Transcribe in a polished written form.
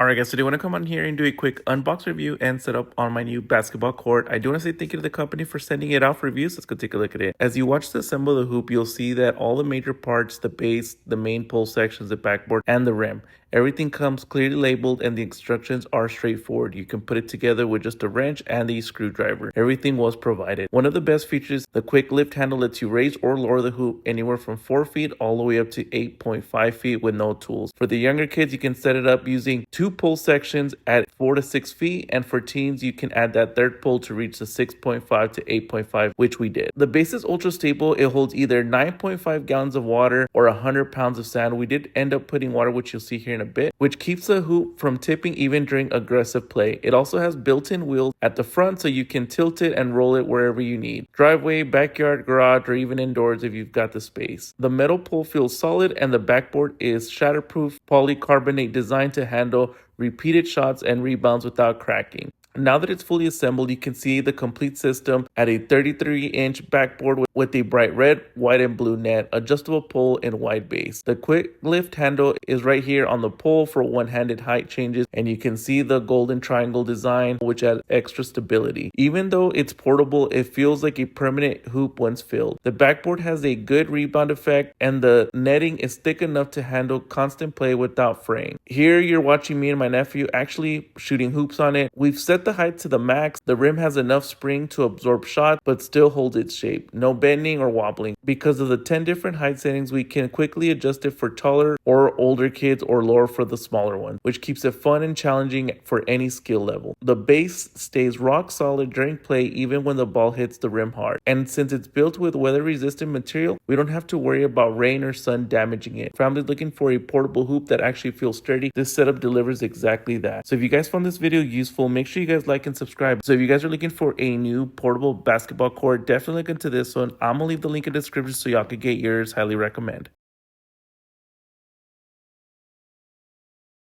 Alright guys, today I want to come on here and do a quick unbox review and set up on my new basketball court. I do want to say thank you to the company for sending it out for reviews. Let's go take a look at it. As you watch the assemble the hoop, you'll see that all the major parts, the base, the main pole sections, the backboard, and the rim, everything comes clearly labeled and the instructions are straightforward. You can put it together with just a wrench and a screwdriver. Everything was provided. One of the best features, the quick lift handle lets you raise or lower the hoop anywhere from 4 feet all the way up to 8.5 feet with no tools. For the younger kids, you can set it up using two pull sections at 4 to 6 feet, and for teens you can add that third pull to reach the 6.5 to 8.5, which we did. The base is ultra stable. It holds either 9.5 gallons of water or 100 pounds of sand. We did end up putting water, which you'll see here in a bit, which keeps the hoop from tipping even during aggressive play. It also has built-in wheels at the front so you can tilt it and roll it wherever you need. Driveway, backyard, garage, or even indoors if you've got the space. The metal pole feels solid and the backboard is shatterproof polycarbonate designed to handle repeated shots and rebounds without cracking. Now that it's fully assembled, you can see the complete system at a 33-inch backboard with a bright red, white, and blue net, adjustable pole, and wide base. The quick lift handle is right here on the pole for one-handed height changes, and you can see the golden triangle design, which adds extra stability. Even though it's portable, it feels like a permanent hoop once filled. The backboard has a good rebound effect, and the netting is thick enough to handle constant play without fraying. Here you're watching me and my nephew actually shooting hoops on it. We've set the height to the max. The rim has enough spring to absorb shots but still hold its shape. No bending or wobbling. Because of the 10 different height settings, we can quickly adjust it for taller or older kids or lower for the smaller ones, which keeps it fun and challenging for any skill level. The base stays rock solid during play even when the ball hits the rim hard. And since it's built with weather resistant material, we don't have to worry about rain or sun damaging it. Families looking for a portable hoop that actually feels sturdy, this setup delivers exactly that. So if you guys found this video useful, make sure you guys like and subscribe. So if you guys are looking for a new portable basketball court, definitely look into this one. I'm gonna leave the link in the description so y'all can get yours. Highly recommend.